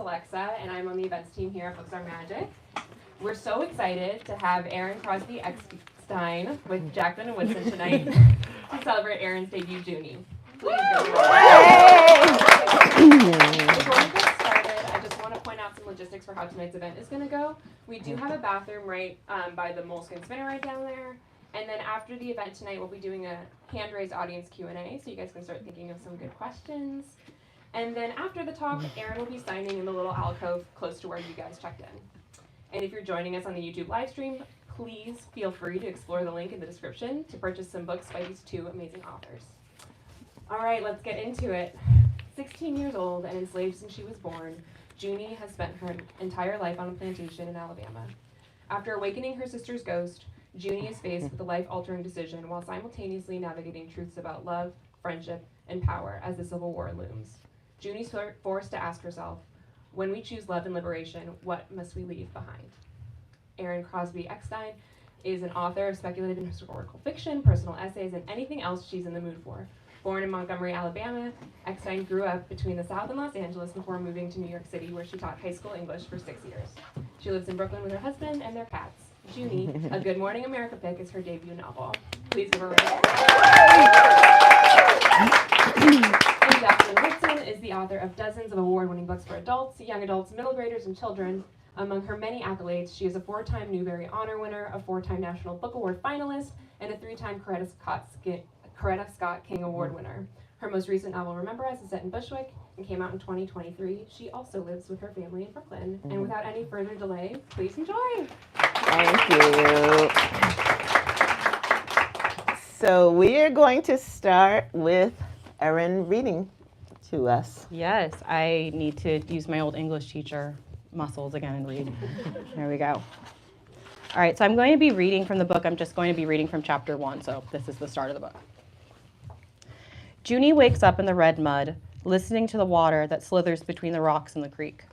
Alexa, and I'm on the events team here at Books Are Magic. We're so excited to have Erin, Crosby, Eckstine with Jacqueline and Woodson tonight to celebrate Erin's debut, Junie. Please go. Before we get started, I just want to point out some logistics for how tonight's event is going to go. We do have a bathroom right by the moleskin spinner right down there. And then after the event tonight, we'll be doing a hand-raised audience Q&A, so you guys can start thinking of some good questions. And then after the talk, Erin will be signing in the little alcove close to where you guys checked in. And if you're joining us on the YouTube live stream, please feel free to explore the link in the description to purchase some books by these two amazing authors. All right, let's get into it. 16 years old and enslaved since she was born, Junie has spent her entire life on a plantation in Alabama. After awakening her sister's ghost, Junie is faced with a life-altering decision while simultaneously navigating truths about love, friendship, and power as the Civil War looms. Junie's forced to ask herself, when we choose love and liberation, what must we leave behind? Erin Crosby Eckstine is an author of speculative and historical fiction, personal essays, and anything else she's in the mood for. Born in Montgomery, Alabama, Eckstine grew up between the South and Los Angeles before moving to New York City, where she taught high school English for 6 years. She lives in Brooklyn with her husband and their cats. Junie, A Good Morning America pick, is her debut novel. Please give her a round. And Jacqueline Woodson is the author of dozens of award-winning books for adults, young adults, middle graders, and children. Among her many accolades, she is a 4-time Newbery Honor winner, a 4-time National Book Award finalist, and a 3-time Coretta Scott King Award winner. Her most recent novel, Remember Us, is set in Bushwick and came out in 2023. She also lives with her family in Brooklyn. And without any further delay, please enjoy. Thank you. So we are going to start with Erin reading to us. Yes, I need to use my old English teacher muscles again and read. There we go. All right, so I'm going to be reading from the book. I'm just going to be reading from chapter 1, so this is the start of the book. Junie wakes up in the red mud, listening to the water that slithers between the rocks in the creek.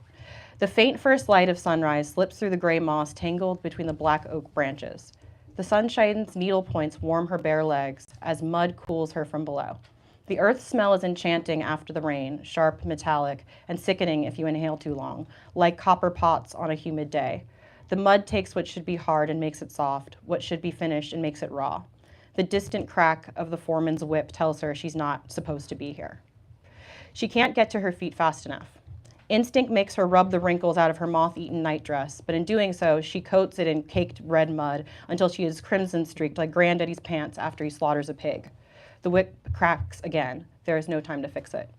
The faint first light of sunrise slips through the gray moss tangled between the black oak branches. The sunshine's needle points warm her bare legs as mud cools her from below. The earth smell is enchanting after the rain, sharp, metallic, and sickening if you inhale too long, like copper pots on a humid day. The mud takes what should be hard and makes it soft, what should be finished and makes it raw. The distant crack of the foreman's whip tells her she's not supposed to be here. She can't get to her feet fast enough. Instinct makes her rub the wrinkles out of her moth-eaten nightdress, but in doing so, she coats it in caked red mud until she is crimson-streaked like Granddaddy's pants after he slaughters a pig. The whip cracks again. There is no time to fix it.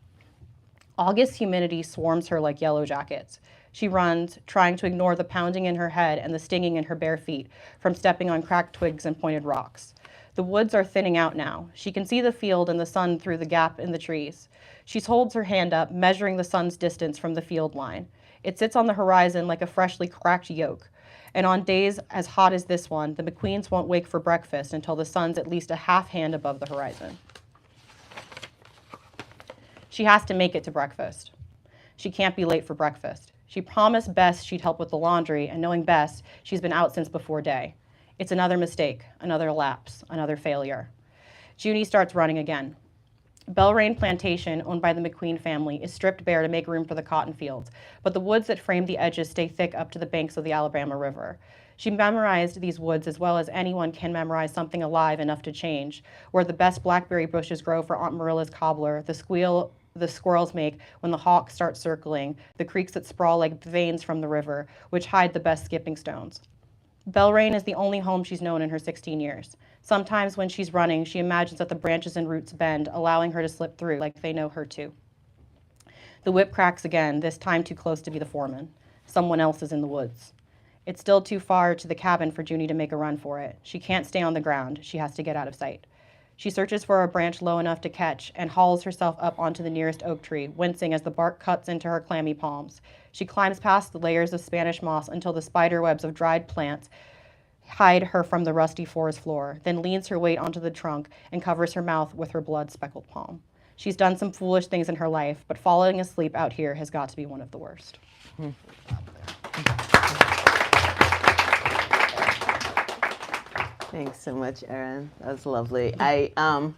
August humidity swarms her like yellow jackets. She runs, trying to ignore the pounding in her head and the stinging in her bare feet from stepping on cracked twigs and pointed rocks. The woods are thinning out now. She can see the field and the sun through the gap in the trees. She holds her hand up, measuring the sun's distance from the field line. It sits on the horizon like a freshly cracked yolk. And on days as hot as this one, the McQueens won't wake for breakfast until the sun's at least a half hand above the horizon. She has to make it to breakfast. She can't be late for breakfast. She promised Bess she'd help with the laundry, and knowing Bess, she's been out since before day. It's another mistake, another lapse, another failure. Junie starts running again. Belrain Plantation, owned by the McQueen family, is stripped bare to make room for the cotton fields, but the woods that frame the edges stay thick up to the banks of the Alabama River. She memorized these woods as well as anyone can memorize something alive enough to change, where the best blackberry bushes grow for Aunt Marilla's cobbler, the squeal the squirrels make when the hawks start circling, the creeks that sprawl like veins from the river, which hide the best skipping stones. Belrain is the only home she's known in her 16 years. Sometimes when she's running, she imagines that the branches and roots bend, allowing her to slip through like they know her too. The whip cracks again, this time too close to be the foreman. Someone else is in the woods. It's still too far to the cabin for Junie to make a run for it. She can't stay on the ground. She has to get out of sight. She searches for a branch low enough to catch and hauls herself up onto the nearest oak tree, wincing as the bark cuts into her clammy palms. She climbs past the layers of Spanish moss until the spider webs of dried plants hide her from the rusty forest floor, then leans her weight onto the trunk and covers her mouth with her blood-speckled palm. She's done some foolish things in her life, but falling asleep out here has got to be one of the worst. Thanks so much, Erin. That was lovely. I'm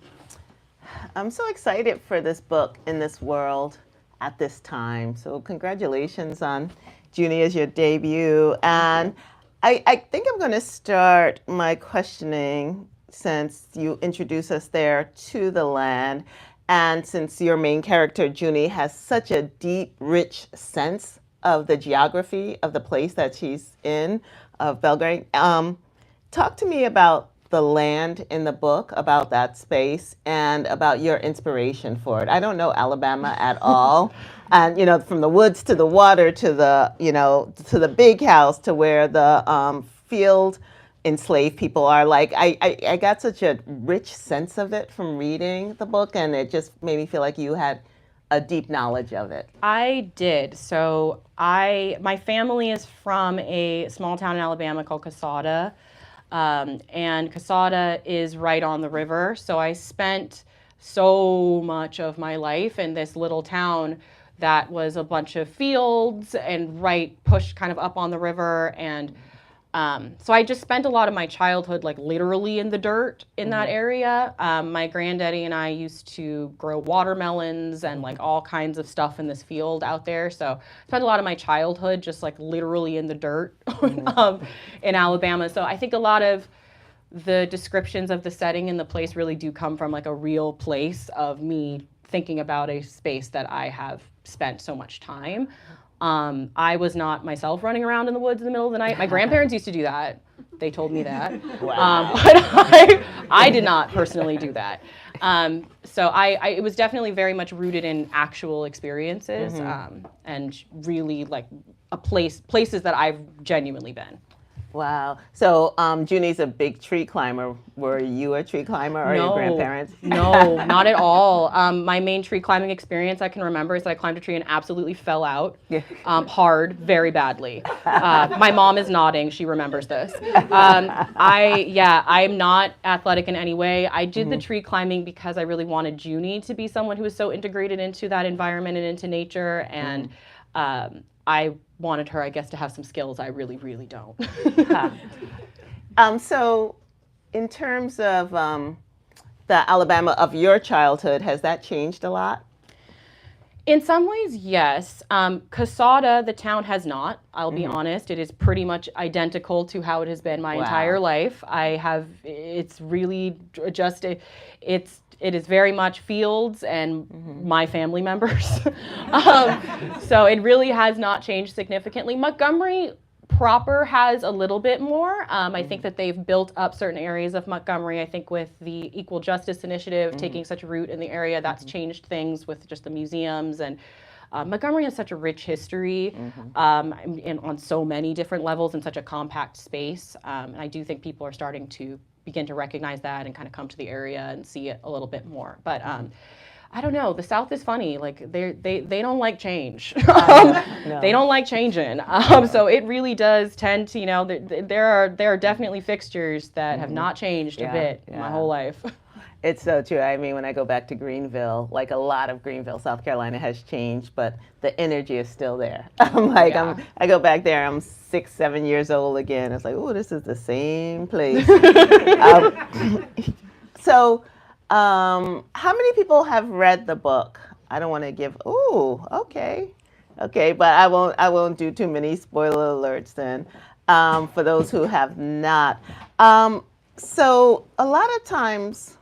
so excited for this book in this world. at this time. So congratulations on Junie as your debut. And I think I'm going to start my questioning, since you introduce us there, to the land. And since your main character, Junie, has such a deep, rich sense of the geography of the place that she's in, of Belgrade. Talk to me about the land in the book, about that space, and about your inspiration for it. I don't know Alabama at all. And, you know, from the woods to the water to the, you know, to the big house to where the field enslaved people are. Like, I got such a rich sense of it from reading the book, and it just made me feel like you had a deep knowledge of it. I did. So my family is from a small town in Alabama called Casada. And Casada is right on the river. So I spent so much of my life in this little town that was a bunch of fields and pushed kind of up on the river. And so I just spent a lot of my childhood like literally in the dirt in that area. My granddaddy and I used to grow watermelons and like all kinds of stuff in this field out there. So I spent a lot of my childhood just like literally in the dirt in Alabama. So I think a lot of the descriptions of the setting and the place really do come from like a real place of me thinking about a space that I have spent so much time. I was not myself running around in the woods in the middle of the night. My grandparents used to do that. They told me that. Wow. But I did not personally do that. So it was definitely very much rooted in actual experiences and really like places that I've genuinely been. Wow. So Junie's a big tree climber. Were you a tree climber, or your grandparents? No, not at all. My main tree climbing experience I can remember is that I climbed a tree and absolutely fell out hard, very badly. My mom is nodding. She remembers this. I'm not athletic in any way. I did the tree climbing because I really wanted Junie to be someone who was so integrated into that environment and into nature. And I wanted her, I guess, to have some skills I really, really don't. So in terms of the Alabama of your childhood, has that changed a lot? In some ways, yes. Casada, the town, has not. I'll be honest. It is pretty much identical to how it has been my entire life. It's really just, it is very much fields and my family members. So it really has not changed significantly. Montgomery proper has a little bit more. I think that they've built up certain areas of Montgomery. I think with the Equal Justice Initiative taking such root in the area, that's changed things with just the museums. And Montgomery has such a rich history and on so many different levels in such a compact space. And I do think people are starting to begin to recognize that and kind of come to the area and see it a little bit more. But I don't know. The South is funny. Like they don't like change. No. They don't like changing. So it really does tend to, you know, there are definitely fixtures that have not changed a bit in my whole life. It's so true. I mean, when I go back to Greenville, like a lot of Greenville, South Carolina has changed, but the energy is still there. I go back there, I'm 6, 7 years old again. It's like, oh, this is the same place. So, how many people have read the book? I don't want to give, okay, but I won't do too many spoiler alerts then, for those who have not. So a lot of times,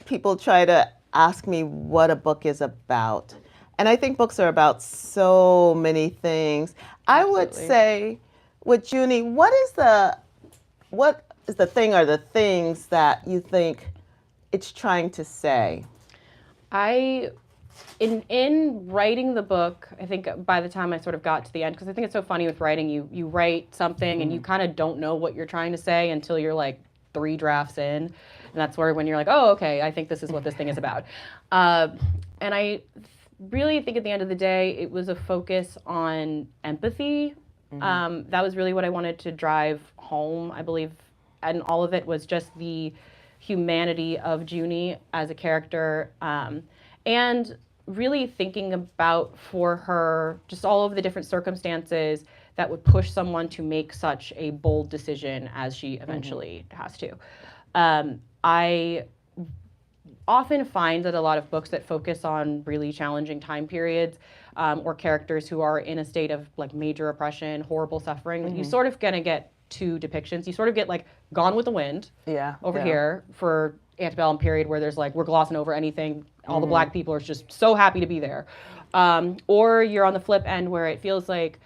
people try to ask me what a book is about. And I think books are about so many things. I would say with Junie, what is the thing or the things that you think it's trying to say? In writing the book, I think by the time I sort of got to the end, because I think it's so funny with writing, you write something and you kind of don't know what you're trying to say until you're like 3 drafts in. And that's when you're like, oh, okay, I think this is what this thing is about. And I really think at the end of the day, it was a focus on empathy. That was really what I wanted to drive home, I believe. And all of it was just the humanity of Junie as a character. And really thinking about for her just all of the different circumstances that would push someone to make such a bold decision as she eventually has to. I often find that a lot of books that focus on really challenging time periods or characters who are in a state of like major oppression, horrible suffering, you sort of gonna get two depictions. You sort of get like Gone with the Wind over here for antebellum period where there's like, we're glossing over anything. All the black people are just so happy to be there. Or you're on the flip end where it feels like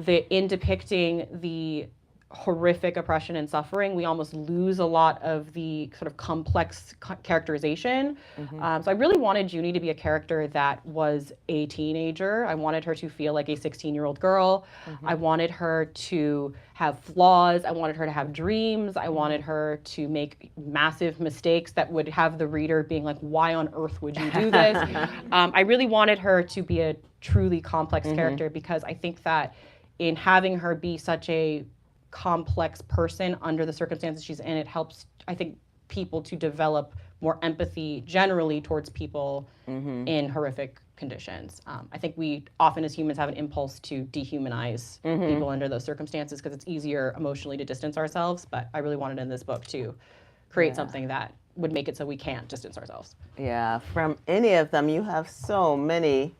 in depicting the horrific oppression and suffering, we almost lose a lot of the sort of complex characterization. So I really wanted Junie to be a character that was a teenager. I wanted her to feel like a 16-year-old girl. I wanted her to have flaws. I wanted her to have dreams. I wanted her to make massive mistakes that would have the reader being like, why on earth would you do this? I really wanted her to be a truly complex character because I think that in having her be such a complex person under the circumstances she's in, it helps, I think, people to develop more empathy generally towards people in horrific conditions. I think we often as humans have an impulse to dehumanize people under those circumstances because it's easier emotionally to distance ourselves, but I really wanted in this book to create something that would make it so we can't distance ourselves. Yeah, from any of them, you have so many,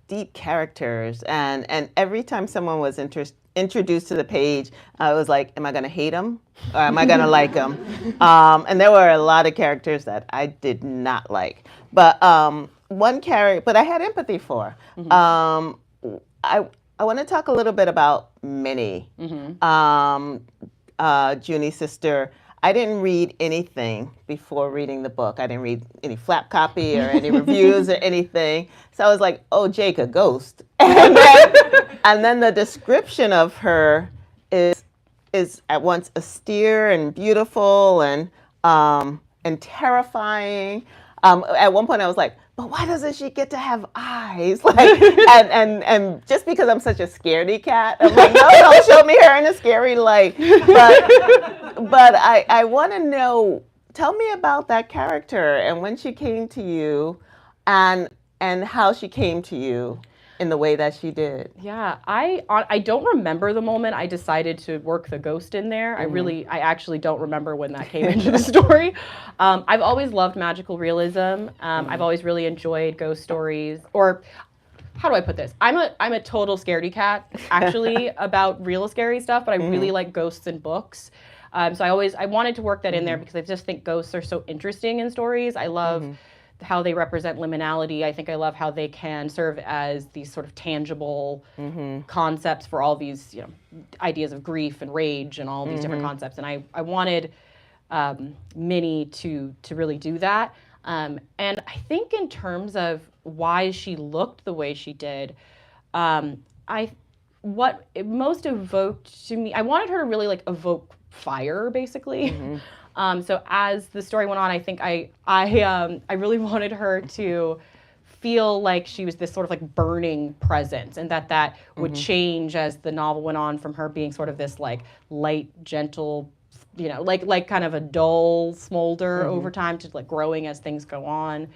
deep characters, and every time someone was introduced to the page, I was like, am I going to hate them or am I going to like them? And there were a lot of characters that I did not like, but one character, but I had empathy for. I want to talk a little bit about Minnie, Junie's sister. I didn't read anything before reading the book. I didn't read any flap copy or any reviews or anything. So I was like, oh, Jake, a ghost. And then the description of her is at once austere and beautiful and terrifying. At one point I was like, but why doesn't she get to have eyes? Like, and just because I'm such a scaredy cat, I'm like, no, don't show me her in a scary light. But I want to know, tell me about that character and when she came to you and how she came to you in the way that she did. Yeah, I don't remember the moment I decided to work the ghost in there. I actually don't remember when that came into the story. I've always loved magical realism. I've always really enjoyed ghost stories, or how do I put this? I'm a total scaredy cat, actually, about real scary stuff, but I really like ghosts in books. So I wanted to work that in there because I just think ghosts are so interesting in stories. I love how they represent liminality. I think I love how they can serve as these sort of tangible concepts for all these ideas of grief and rage and all these different concepts. And I wanted Minnie to really do that. And I think in terms of why she looked the way she did, what it most evoked to me, I wanted her to really like evoke fire, basically. So as the story went on, I think I really wanted her to feel like she was this sort of like burning presence, and that would change as the novel went on from her being sort of this like light, gentle, like kind of a dull smolder over time to like growing as things go on.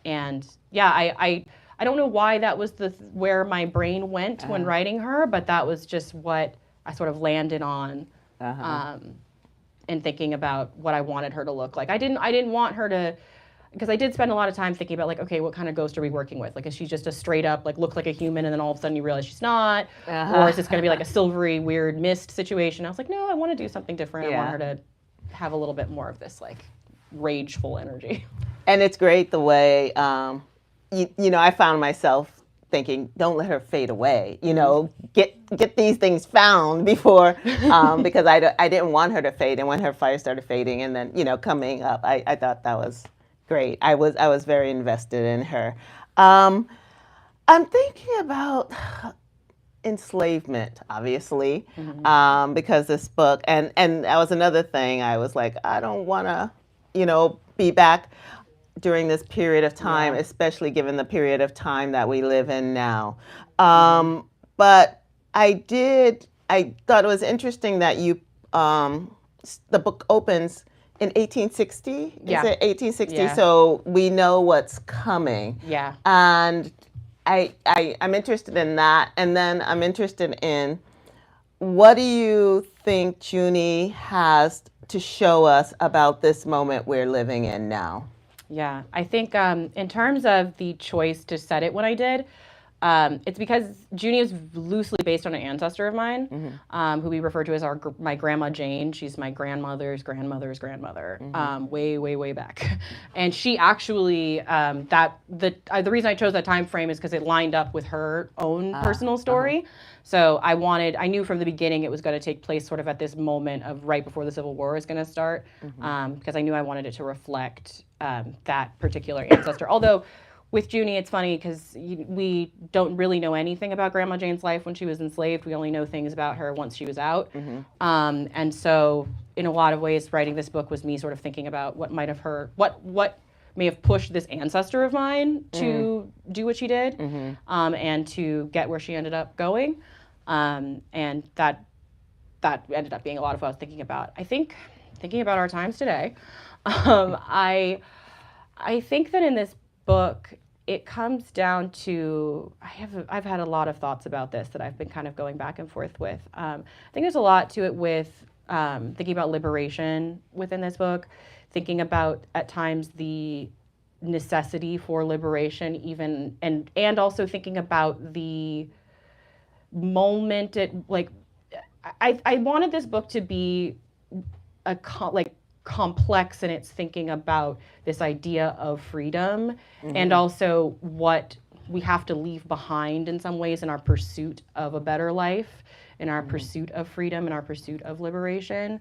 And yeah, I don't know why that was where my brain went when writing her, but that was just what I sort of landed on. And thinking about what I wanted her to look like. I didn't want her to, because I did spend a lot of time thinking about like, okay, what kind of ghost are we working with? Like, is she just a straight up, like, look like a human and then all of a sudden you realize she's not? Or is this gonna be like a silvery, weird mist situation? I was like, no, I wanna do something different. I want her to have a little bit more of this like rageful energy. And it's great the way, I found myself thinking, don't let her fade away. Get these things found before, because I didn't want her to fade. And when her fire started fading, and then coming up, I thought that was great. I was very invested in her. I'm thinking about enslavement, obviously, because this book, and that was another thing. I was like, I don't want to, be back during this period of time, especially given the period of time that we live in now. But I thought it was interesting that the book opens in 1860. Yeah. Is it 1860? Yeah. So we know what's coming. Yeah. And I'm interested in that. And then I'm interested in, what do you think Junie has to show us about this moment we're living in now? Yeah, I think in terms of the choice to set it when I did, it's because Junie is loosely based on an ancestor of mine, who we refer to as my grandma Jane. She's my grandmother's grandmother's grandmother, way, way, way back. And she actually, the reason I chose that time frame is because it lined up with her own personal story. So I knew from the beginning it was going to take place sort of at this moment of right before the Civil War is going to start, because I knew I wanted it to reflect that particular ancestor. Although with Junie, it's funny because we don't really know anything about Grandma Jane's life when she was enslaved. We only know things about her once she was out. And so in a lot of ways, writing this book was me sort of thinking about what may have pushed this ancestor of mine to do what she did, and to get where she ended up going. And that ended up being a lot of what I was thinking about. I think thinking about our times today, I think that in this book, it comes down to, I've had a lot of thoughts about this that I've been kind of going back and forth with. I think there's a lot to it with thinking about liberation within this book, thinking about at times the necessity for liberation, even and also thinking about the moment I wanted this book to be complex in its thinking about this idea of freedom, and also what we have to leave behind in some ways in our pursuit of a better life, in our pursuit of freedom, in our pursuit of liberation.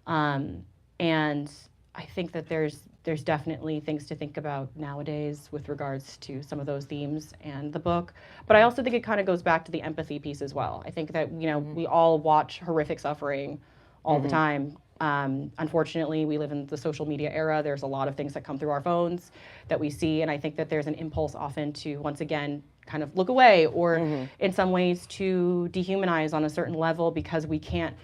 And I think that there's definitely things to think about nowadays with regards to some of those themes and the book. But I also think it kind of goes back to the empathy piece as well. I think that, we all watch horrific suffering all the time. Unfortunately, we live in the social media era. There's a lot of things that come through our phones that we see, and I think that there's an impulse often to, once again, kind of look away, or in some ways to dehumanize on a certain level because we can't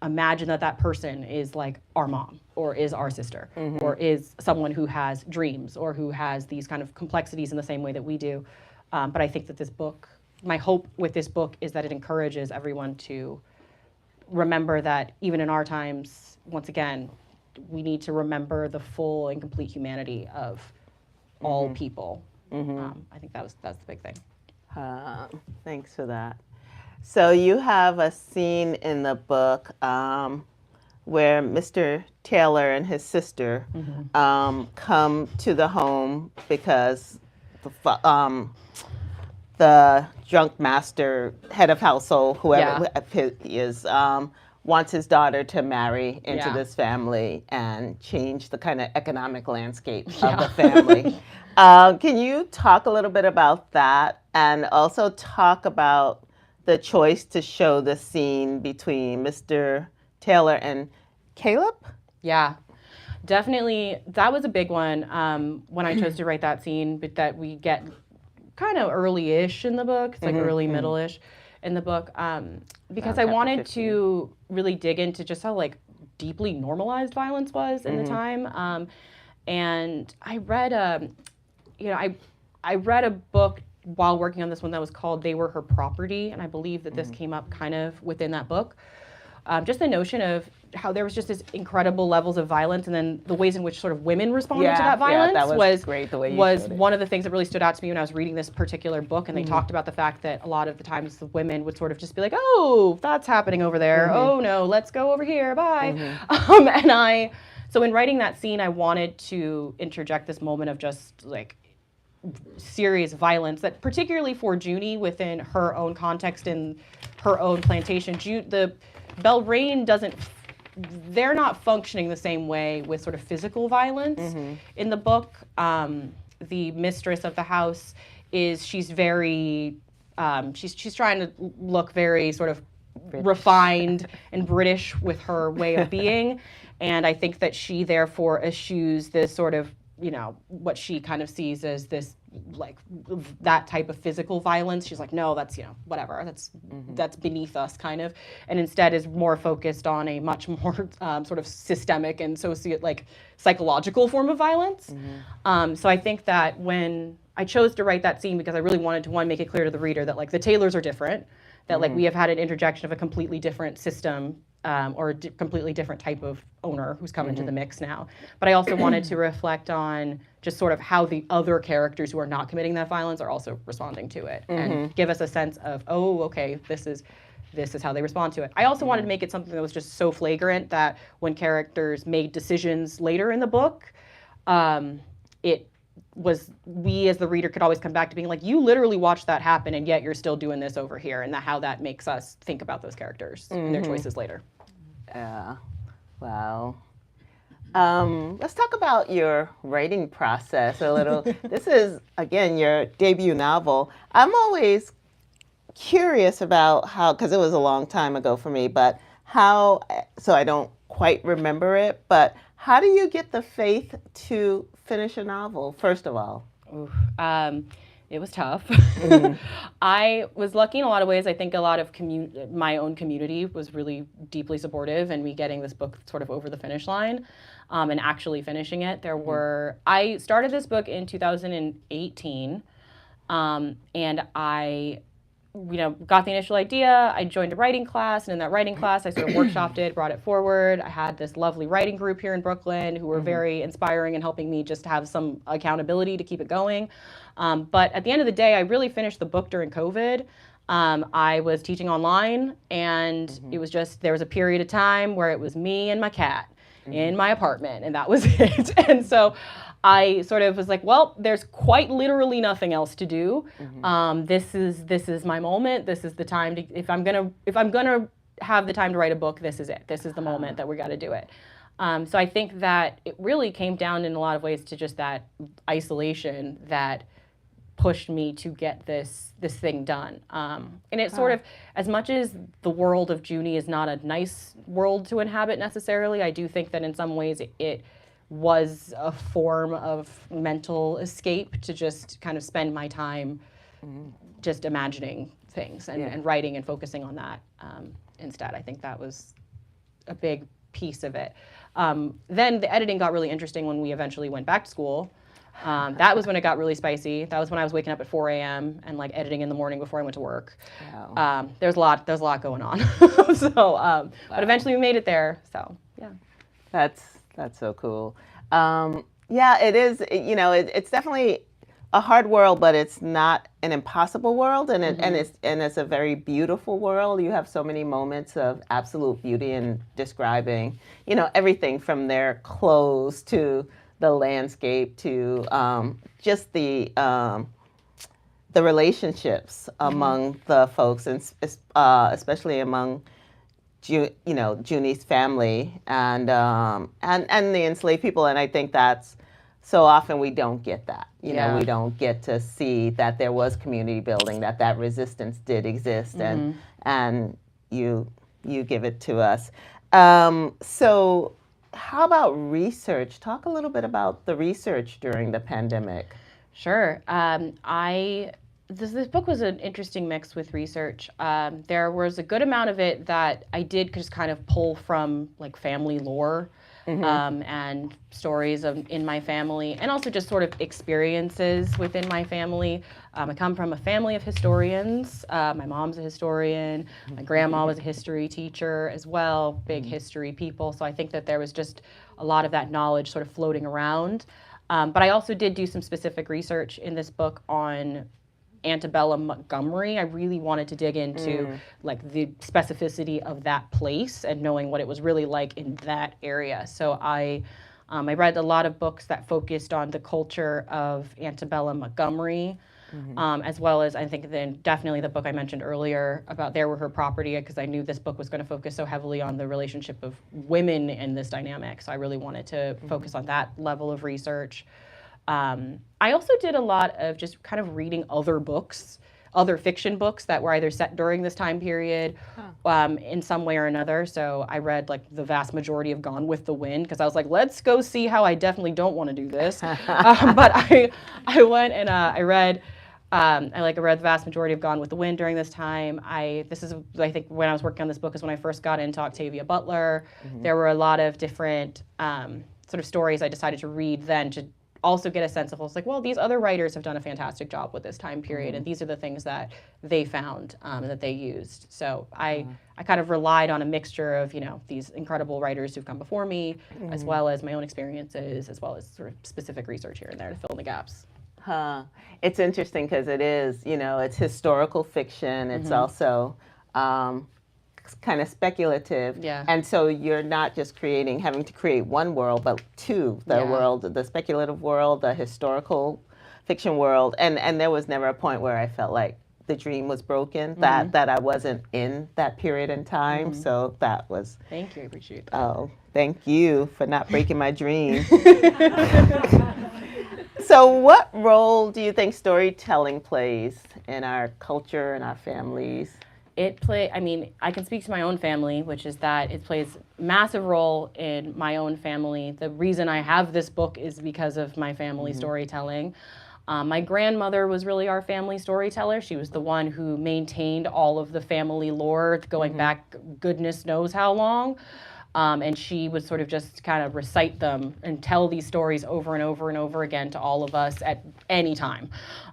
imagine that person is like our mom, or is our sister, or is someone who has dreams, or who has these kind of complexities in the same way that we do. But I think that this book, my hope with this book is that it encourages everyone to remember that even in our times, once again, we need to remember the full and complete humanity of all people. I think that's the big thing. Thanks for that. So you have a scene in the book where Mr. Taylor and his sister come to the home because the drunk master, head of household, whoever he is, wants his daughter to marry into this family and change the kind of economic landscape of the family. Can you talk a little bit about that, and also talk about the choice to show the scene between Mr. Taylor and Caleb? Yeah, definitely. That was a big one when I chose to write that scene, but that we get kind of early-ish in the book. It's like early, middle-ish in the book, because I wanted 15. to really dig into just how deeply normalized violence was in the time. And I read I read a book while working on this one that was called "They Were Her Property," and I believe that this came up kind of within that book. Just the notion of how there was just this incredible levels of violence, and then the ways in which sort of women responded to that violence that was great, the way you was showed it. one of the things that really stood out to me when I was reading this particular book. And they talked about the fact that a lot of the times the women would sort of just be like, "Oh, that's happening over there. Oh no, let's go over here. Bye." So in writing that scene, I wanted to interject this moment of just serious violence that, particularly for Junie within her own context in her own plantation, the Belrain they're not functioning the same way with sort of physical violence. In the book, the mistress of the house she's very, she's trying to look very sort of British, refined and British with her way of being. And I think that she therefore eschews this sort of, what she kind of sees as this, that type of physical violence. She's like, no, that's, whatever, that's beneath us kind of. And instead is more focused on a much more sort of systemic and psychological form of violence. So I think that when I chose to write that scene because I really wanted to, one, make it clear to the reader that like the Taylors are different, that like we have had an interjection of a completely different system or a completely different type of owner who's come into the mix now. But I also wanted to reflect on just sort of how the other characters who are not committing that violence are also responding to it and give us a sense of, oh, okay, this is how they respond to it. I also wanted to make it something that was just so flagrant that when characters made decisions later in the book, it was, we as the reader could always come back to being like, you literally watched that happen and yet you're still doing this over here, and how that makes us think about those characters and their choices later. Yeah. Wow. Let's talk about your writing process a little. This is, again, your debut novel. I'm always curious about how, because it was a long time ago for me, but how, so I don't quite remember it, but how do you get the faith to finish a novel, first of all? Oof. It was tough. I was lucky in a lot of ways. I think a lot of my own community was really deeply supportive in me getting this book sort of over the finish line and actually finishing it. I started this book in 2018 and I got the initial idea. I joined a writing class, and in that writing class, I sort of workshopped it, brought it forward. I had this lovely writing group here in Brooklyn who were very inspiring and helping me just have some accountability to keep it going. But at the end of the day, I really finished the book during COVID. I was teaching online, and it was just, there was a period of time where it was me and my cat in my apartment, and that was it. And so I sort of was like, well, there's quite literally nothing else to do. This is my moment. This is the time to, if I'm gonna have the time to write a book, this is it. This is the moment that we got to do it. So I think that it really came down in a lot of ways to just that isolation that pushed me to get this thing done. And it sort of, as much as the world of Junie is not a nice world to inhabit necessarily, I do think that in some ways it was a form of mental escape to just kind of spend my time just imagining things and writing and focusing on that instead. I think that was a big piece of it. Then the editing got really interesting when we eventually went back to school. That was when it got really spicy. That was when I was waking up at 4 a.m. and like editing in the morning before I went to work. Wow. There's a lot going on. So, but eventually we made it there. So yeah. That's so cool. Yeah, it is. It's definitely a hard world, but it's not an impossible world, and it's a very beautiful world. You have so many moments of absolute beauty in describing, everything from their clothes to the landscape to just the relationships among the folks, and especially among Junie's family and the enslaved people. And I think that's so often we don't get that. We don't get to see that there was community building, that resistance did exist, and you give it to us. So how about research? Talk a little bit about the research during the pandemic. Sure. This book was an interesting mix with research. There was a good amount of it that I did just kind of pull from like family lore and stories in my family, and also just sort of experiences within my family. I come from a family of historians. My mom's a historian. My grandma was a history teacher as well, big history people. So I think that there was just a lot of that knowledge sort of floating around. But I also did do some specific research in this book on antebellum Montgomery. I really wanted to dig into like the specificity of that place and knowing what it was really like in that area. So I read a lot of books that focused on the culture of antebellum Montgomery, as well as I think then definitely the book I mentioned earlier about There Were Her Property, because I knew this book was going to focus so heavily on the relationship of women in this dynamic. So I really wanted to focus on that level of research. I also did a lot of just kind of reading other books, other fiction books that were either set during this time period in some way or another. So I read like the vast majority of Gone with the Wind because I was like, let's go see how I definitely don't want to do this. But I went and I read the vast majority of Gone with the Wind during this time. I think when I was working on this book is when I first got into Octavia Butler. There were a lot of different sort of stories I decided to read then to also get a sense of, like, well, these other writers have done a fantastic job with this time period, and these are the things that they found and that they used. So I kind of relied on a mixture of, these incredible writers who've come before me, as well as my own experiences, as well as sort of specific research here and there to fill in the gaps. It's interesting because it is, it's historical fiction. It's also kind of speculative. Yeah. And so you're not just having to create one world, but two, the world, the speculative world, the historical fiction world. And there was never a point where I felt like the dream was broken, that I wasn't in that period in time. So that was. Thank you, I appreciate that. Oh, thank you for not breaking my dream. So what role do you think storytelling plays in our culture and our families? I can speak to my own family, which is that it plays a massive role in my own family. The reason I have this book is because of my family storytelling. My grandmother was really our family storyteller. She was the one who maintained all of the family lore going back goodness knows how long. And she would sort of just kind of recite them and tell these stories over and over and over again to all of us at any time.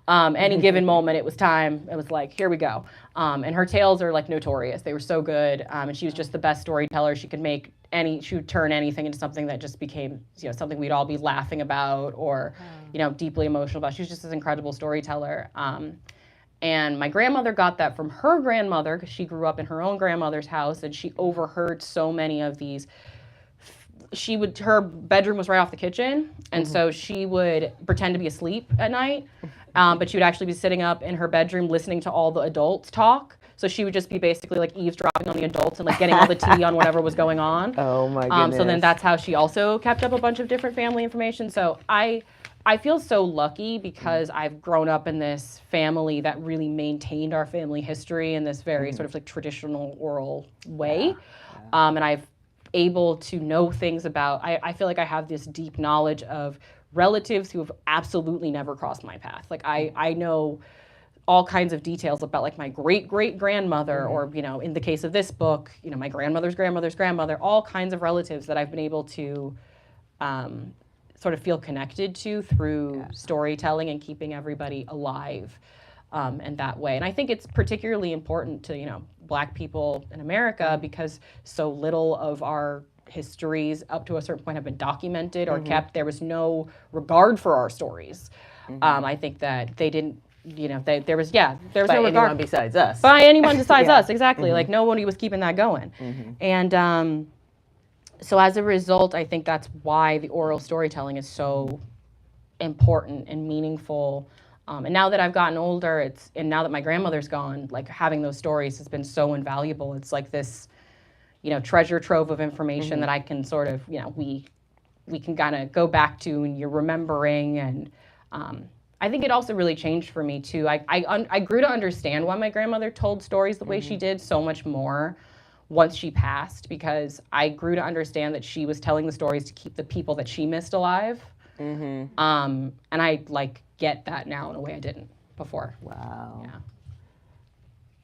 Any given moment, it was time. It was like, here we go. And her tales are like notorious. They were so good. And she was just the best storyteller. She would turn anything into something that just became, something we'd all be laughing about or, deeply emotional about. She was just this incredible storyteller. And my grandmother got that from her grandmother because she grew up in her own grandmother's house, and she overheard so many of these. Her bedroom was right off the kitchen, and so she would pretend to be asleep at night, but she would actually be sitting up in her bedroom listening to all the adults talk. So she would just be basically like eavesdropping on the adults and like getting all the tea on whatever was going on. Oh my goodness. So then that's how she also kept up a bunch of different family information. So I feel so lucky because I've grown up in this family that really maintained our family history in this very sort of like traditional oral way. And I've able to know things about, I feel like I have this deep knowledge of relatives who have absolutely never crossed my path. Like I know all kinds of details about like my great-great-grandmother or, in the case of this book, my grandmother's grandmother's grandmother, all kinds of relatives that I've been able to sort of feel connected to through storytelling and keeping everybody alive in that way. And I think it's particularly important to, Black people in America because so little of our histories up to a certain point have been documented or kept. There was no regard for our stories. I think that they didn't, there was no regard. Anyone besides us. By anyone besides us, exactly. Like nobody was keeping that going. And so as a result, I think that's why the oral storytelling is so important and meaningful. And now that I've gotten older, and now that my grandmother's gone, like having those stories has been so invaluable. It's like this, treasure trove of information that I can sort of, we can kind of go back to and you're remembering. And I think it also really changed for me too. I grew to understand why my grandmother told stories the way she did so much more once she passed, because I grew to understand that she was telling the stories to keep the people that she missed alive. And I get that now in a way I didn't before. Wow. Yeah.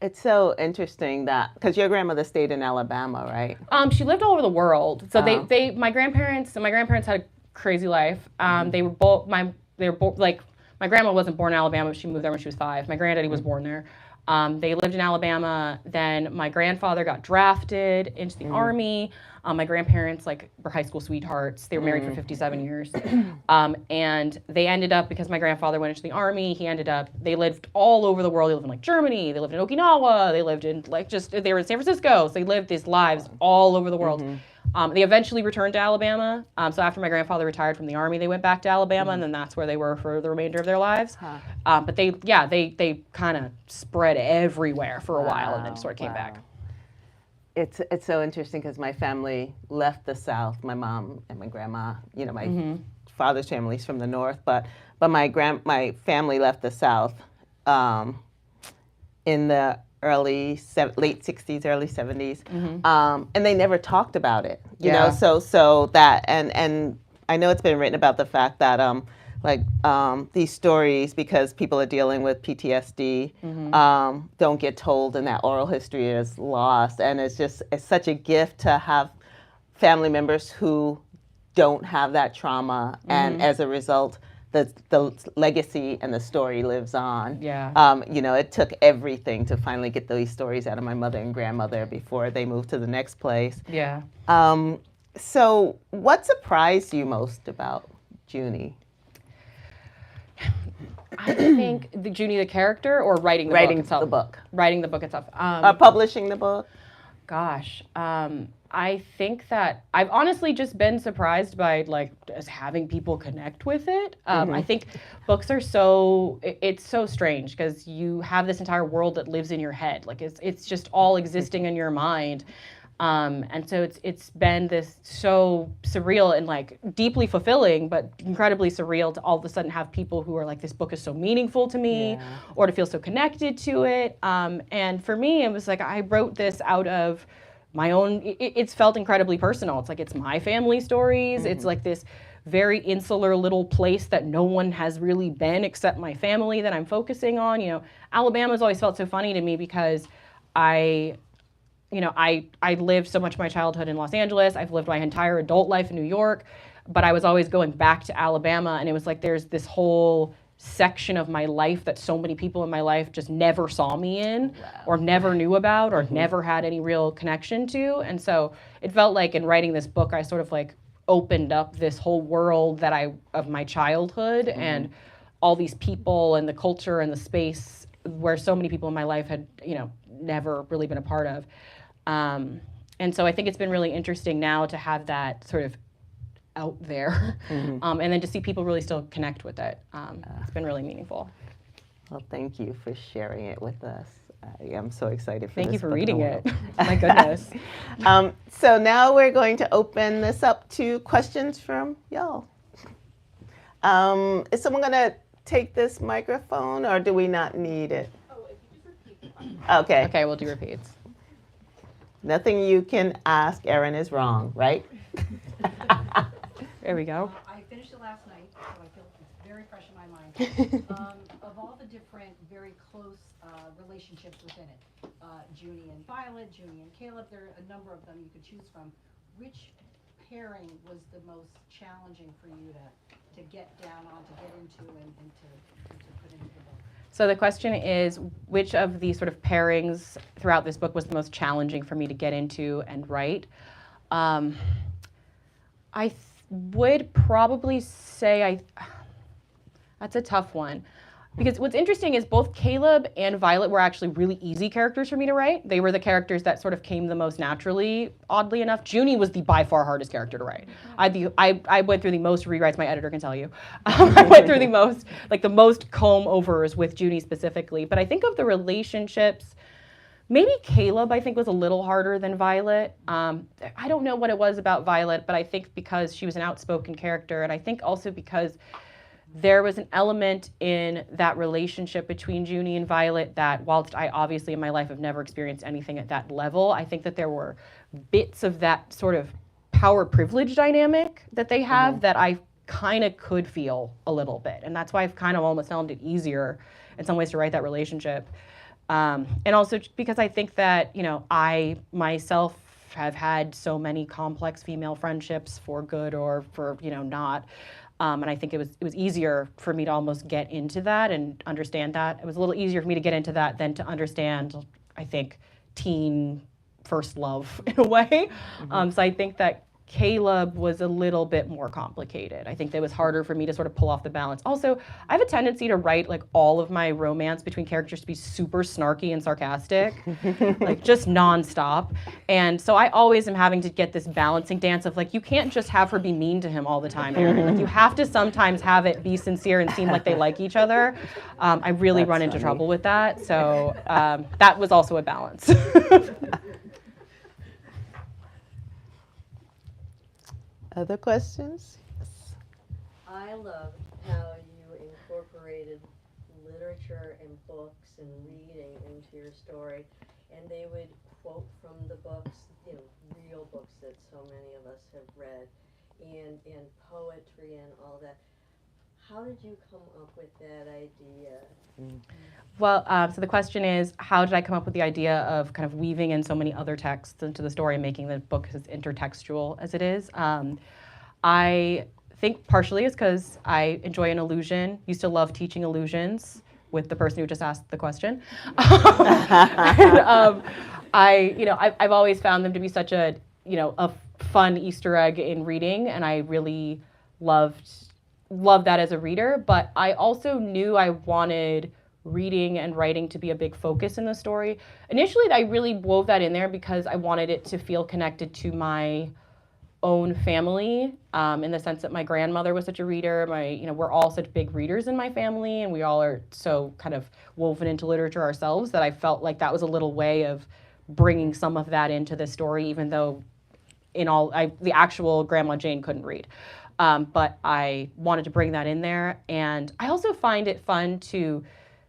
It's so interesting that, because your grandmother stayed in Alabama, right? She lived all over the world. So my grandparents had a crazy life. They were both, my grandma wasn't born in Alabama, but she moved there when she was 5. My granddaddy was born there. They lived in Alabama. Then my grandfather got drafted into the Army. My grandparents were high school sweethearts. They were married for 57 years. And they ended up, because my grandfather went into the Army, they lived all over the world. They lived in Germany. They lived in Okinawa. They lived in they were in San Francisco. So they lived these lives all over the world. They eventually returned to Alabama. So after my grandfather retired from the Army, they went back to Alabama, and then that's where they were for the remainder of their lives. But they kind of spread everywhere for a while, and then sort of came back. It's so interesting because my family left the South. My mom and my grandma, my father's family's from the North, but my family left the South in the late 60s, early 70s, and they never talked about it. You know, so that and I know it's been written about the fact that these stories, because people are dealing with PTSD, don't get told, and that oral history is lost. And it's such a gift to have family members who don't have that trauma, and as a result, the legacy and the story lives on. Yeah. You know, it took everything to finally get these stories out of my mother and grandmother before they moved to the next place. Yeah. So what surprised you most about Junie? I think Junie the character or writing the book itself? The book. Writing the book itself. Publishing the book? Gosh, I think that I've honestly just been surprised by like just having people connect with it. I think books are it's so strange because you have this entire world that lives in your head. Like it's just all existing in your mind. And so it's been this so surreal and like deeply fulfilling, but incredibly surreal to all of a sudden have people who are like, this book is so meaningful to me, or to feel so connected to it. And for me, it was like I wrote this out of my own. It's felt incredibly personal. It's like it's my family stories. It's like this very insular little place that no one has really been except my family that I'm focusing on. You know, Alabama's always felt so funny to me because I lived so much of my childhood in Los Angeles. I've lived my entire adult life in New York, but I was always going back to Alabama, and it was like there's this whole section of my life that so many people in my life just never saw me in, or never knew about, or never had any real connection to. And so it felt like in writing this book, I sort of like opened up this whole world of my childhood and all these people and the culture and the space where so many people in my life had, never really been a part of. And so I think it's been really interesting now to have that sort of out there, and then to see people really still connect with it. It's been really meaningful. Well, thank you for sharing it with us. I am so excited for Thank this you for book reading in the it. My goodness. So now we're going to open this up to questions from y'all. Is someone going to take this microphone, or do we not need it? Oh, if you just repeat the question. Okay. Okay, we'll do repeats. Nothing you can ask Erin is wrong, right? There we go. I finished it last night, so I feel it's very fresh in my mind. Of all the different, very close relationships within it, Junie and Violet, Junie and Caleb, there are a number of them you could choose from. Which pairing was the most challenging for you to get down on, to get into, and to put into the book? So the question is, which of the sort of pairings throughout this book was the most challenging for me to get into and write? I would probably say that's a tough one. Because what's interesting is both Caleb and Violet were actually really easy characters for me to write. They were the characters that sort of came the most naturally, oddly enough. Junie was the by far hardest character to write. I went through the most rewrites, my editor can tell you. I went through the most comb-overs with Junie specifically. But I think of the relationships, maybe Caleb, I think, was a little harder than Violet. I don't know what it was about Violet, but I think because she was an outspoken character, and I think also because there was an element in that relationship between Junie and Violet that, whilst I obviously in my life have never experienced anything at that level, I think that there were bits of that sort of power privilege dynamic that they have that I kind of could feel a little bit. And that's why I've kind of almost found it easier in some ways to write that relationship. And also because I think that, I myself have had so many complex female friendships for good or for, not. And I think it was easier for me to almost get into that and understand that. It was a little easier for me to get into that than to understand, I think, teen first love in a way. So I think that Caleb was a little bit more complicated. I think that it was harder for me to sort of pull off the balance. Also, I have a tendency to write like all of my romance between characters to be super snarky and sarcastic, like just nonstop. And so I always am having to get this balancing dance of like, you can't just have her be mean to him all the time, Erin. Like you have to sometimes have it be sincere and seem like they like each other. I really run into trouble with that. So that was also a balance. Other questions? I loved how you incorporated literature and books and reading into your story, and they would quote from the books, real books that so many of us have read, and poetry and all that. How did you come up with that idea? Well, so the question is, how did I come up with the idea of kind of weaving in so many other texts into the story and making the book as intertextual as it is? I think partially it's because I enjoy an illusion. Used to love teaching illusions with the person who just asked the question. And, I've always found them to be such a fun Easter egg in reading, and I really loved that as a reader. But I also knew I wanted reading and writing to be a big focus in the story. Initially, I really wove that in there because I wanted it to feel connected to my own family, in the sense that my grandmother was such a reader. We're all such big readers in my family, and we all are so kind of woven into literature ourselves that I felt like that was a little way of bringing some of that into the story, even though the actual Grandma Jane couldn't read. But I wanted to bring that in there. And I also find it fun to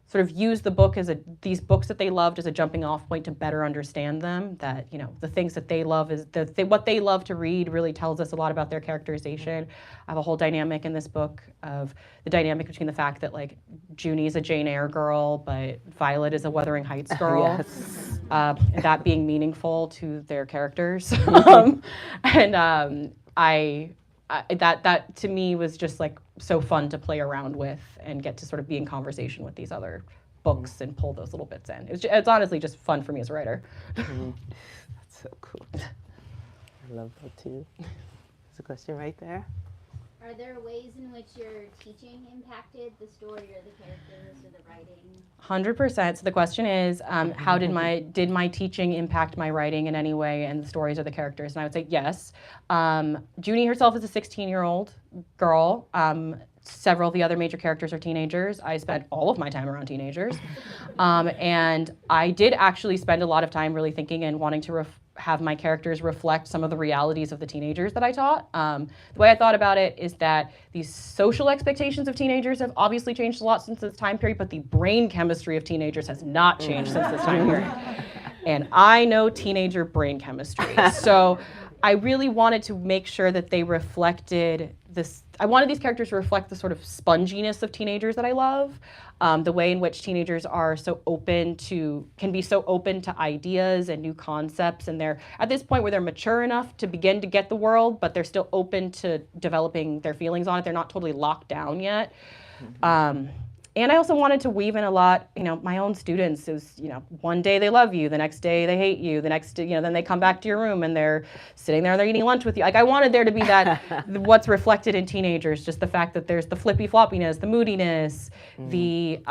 sort of use the book these books that they loved as a jumping off point to better understand them. That, the things that they love what they love to read really tells us a lot about their characterization. I have a whole dynamic in this book of the dynamic between the fact that like Junie is a Jane Eyre girl, but Violet is a Wuthering Heights girl. Yes. And that being meaningful to their characters. That to me was just like so fun to play around with and get to sort of be in conversation with these other books and pull those little bits in. It's honestly just fun for me as a writer. That's so cool. I love that too. There's a question right there. Are there ways in which your teaching impacted the story or the characters or the writing? 100%. So the question is, how did my teaching impact my writing in any way, and the stories or the characters? And I would say yes. Junie herself is a 16-year-old girl. Several of the other major characters are teenagers. I spent all of my time around teenagers. And I did actually spend a lot of time really thinking and wanting to have my characters reflect some of the realities of the teenagers that I taught. The way I thought about it is that these social expectations of teenagers have obviously changed a lot since this time period, but the brain chemistry of teenagers has not changed since this time period. And I know teenager brain chemistry. So I really wanted to make sure that they reflected this. I wanted these characters to reflect the sort of sponginess of teenagers that I love, the way in which teenagers are can be so open to ideas and new concepts, and they're at this point where they're mature enough to begin to get the world, but they're still open to developing their feelings on it. They're not totally locked down yet. And I also wanted to weave in a lot, my own students is, one day they love you, the next day they hate you, the next, then they come back to your room and they're sitting there and they're eating lunch with you. Like I wanted there to be that, what's reflected in teenagers, just the fact that there's the flippy floppiness, the moodiness, the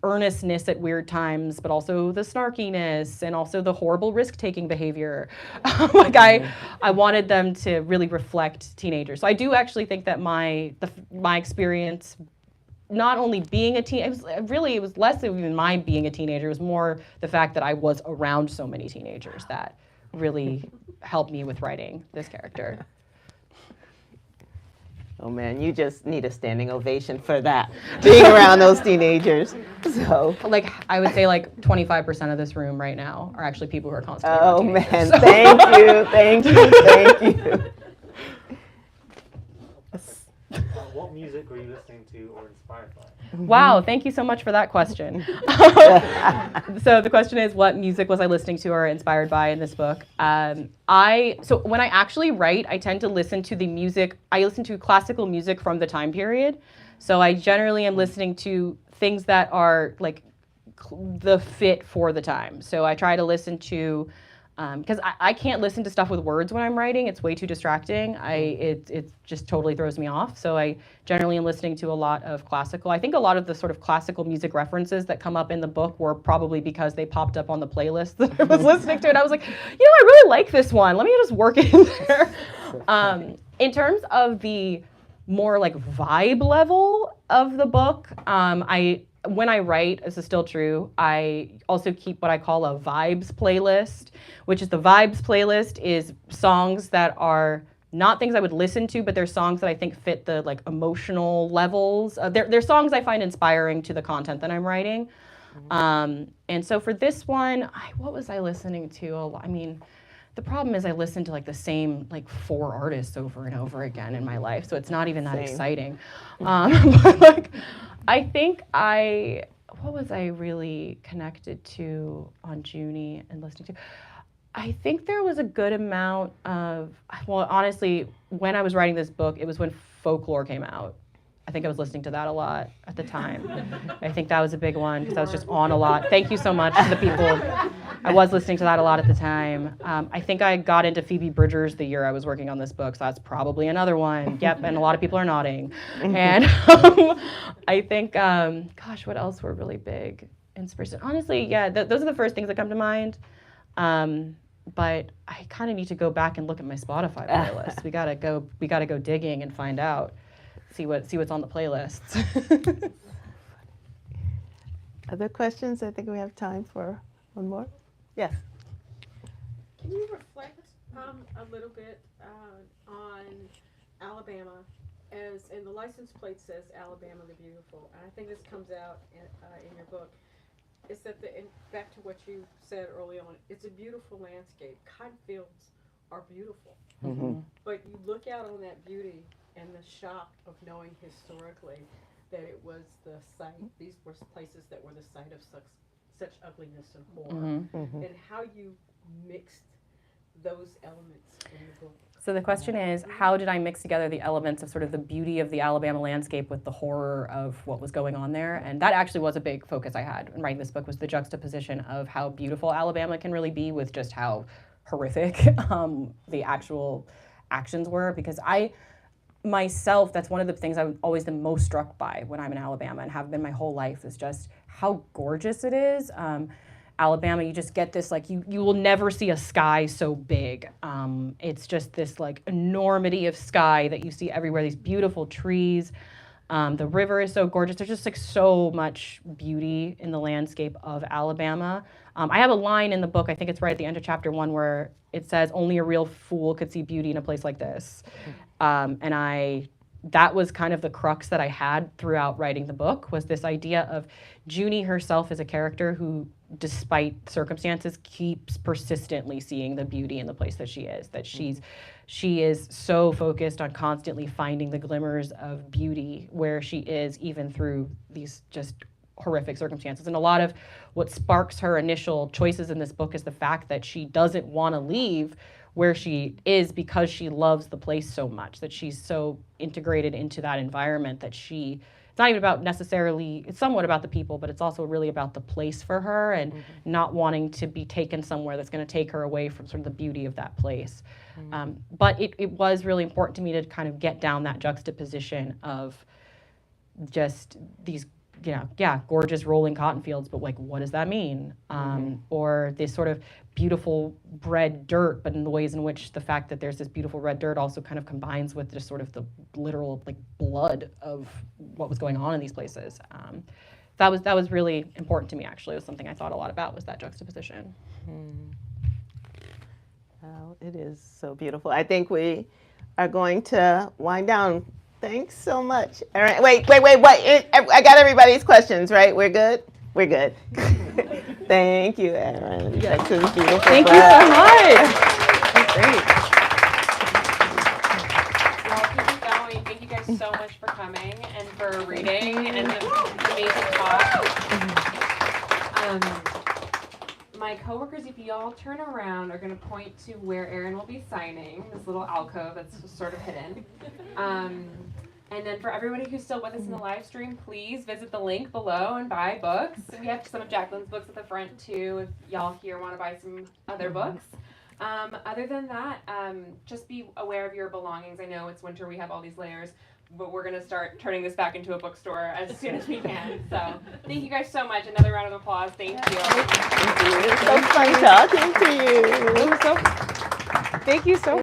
earnestness at weird times, but also the snarkiness and also the horrible risk-taking behavior. I wanted them to really reflect teenagers. So I do actually think that my experience, not only being a teen, it was less than even my being a teenager. It was more the fact that I was around so many teenagers that really helped me with writing this character. Oh man, you just need a standing ovation for that, being around those teenagers. So, like, I would say like 25% of this room right now are actually people who are constantly oh around man, teenagers. thank you. What music were you listening to or inspired by? Wow, thank you so much for that question. So the question is, what music was I listening to or inspired by in this book? So when I actually write, I tend to listen to the music. I listen to classical music from the time period. So I generally am listening to things that are like the fit for the time. So I try to listen to, because I can't listen to stuff with words when I'm writing. It's way too distracting. It just totally throws me off. So I generally am listening to a lot of classical. I think a lot of the sort of classical music references that come up in the book were probably because they popped up on the playlist that I was listening to. And I was like, I really like this one. Let me just work it in there. In terms of the more like vibe level of the book, when I write, this is still true, I also keep what I call a vibes playlist, which is the vibes playlist is songs that are not things I would listen to, but they're songs that I think fit the like emotional levels. They're songs I find inspiring to the content that I'm writing. And so for this one, what was I listening to a lot? I mean, the problem is I listen to like the same like 4 artists over and over again in my life, so it's not even that exciting. But like, I think what was I really connected to on Junie and listening to? I think there was a good amount of, well, honestly, when I was writing this book, it was when folklore came out. I think I was listening to that a lot at the time. I think that was a big one because I was just on a lot. Thank you so much to the people. I was listening to that a lot at the time. I think I got into Phoebe Bridgers the year I was working on this book, so that's probably another one. Yep, and a lot of people are nodding. And I think, gosh, what else were really big inspiration? Honestly, yeah, those are the first things that come to mind. But I kind of need to go back and look at my Spotify playlist. We gotta go digging and find out. See what's on the playlists. Other questions? I think we have time for one more. Yes. Can you reflect a little bit on Alabama, as and the license plate says Alabama the Beautiful, and I think this comes out in your book. Is that back to what you said early on? It's a beautiful landscape. Cotton fields are beautiful, but you look out on that beauty and the shock of knowing historically that it was the site. These were places that were the site of such ugliness and horror, and how you mixed those elements in the book. So the question is, how did I mix together the elements of sort of the beauty of the Alabama landscape with the horror of what was going on there? And that actually was a big focus I had in writing this book, was the juxtaposition of how beautiful Alabama can really be with just how horrific the actual actions were. Because myself, that's one of the things I'm always the most struck by when I'm in Alabama and have been my whole life, is just how gorgeous it is. Alabama, you just get this, like, you will never see a sky so big. It's just this, like, enormity of sky that you see everywhere, these beautiful trees. The river is so gorgeous. There's just, like, so much beauty in the landscape of Alabama. I have a line in the book, I think it's right at the end of chapter 1, where it says, "Only a real fool could see beauty in a place like this." That was kind of the crux that I had throughout writing the book, was this idea of Junie herself as a character who, despite circumstances, keeps persistently seeing the beauty in the place that she is, that she is so focused on constantly finding the glimmers of beauty where she is, even through these just horrific circumstances. And a lot of what sparks her initial choices in this book is the fact that she doesn't want to leave where she is because she loves the place so much, that she's so integrated into that environment that it's not even about necessarily, it's somewhat about the people, but it's also really about the place for her, and not wanting to be taken somewhere that's going to take her away from sort of the beauty of that place. But it was really important to me to kind of get down that juxtaposition of just these, gorgeous rolling cotton fields, but, like, what does that mean? Or this sort of beautiful red dirt, but in the ways in which the fact that there's this beautiful red dirt also kind of combines with just sort of the literal, like, blood of what was going on in these places. That was really important to me, actually. It was something I thought a lot about, was that juxtaposition. Wow, it is so beautiful. I think we are going to wind down. Thanks so much, Erin. Wait. I got everybody's questions, right? We're good? We're good. Thank you, Erin. That's a beautiful Thank book. you so much. That's great. Well, keep it going. Thank you guys so much for coming and for reading and the amazing talk. My coworkers, if y'all turn around, are going to point to where Erin will be signing, this little alcove that's sort of hidden. And then for everybody who's still with us in the live stream, please visit the link below and buy books. We have some of Jacqueline's books at the front too, if y'all here want to buy some other books. Other than that, just be aware of your belongings. I know it's winter, we have all these layers, but we're going to start turning this back into a bookstore as soon as we can. So thank you guys so much. Another round of applause. Thank you. Thank you. It was so fun talking to you. Thank you so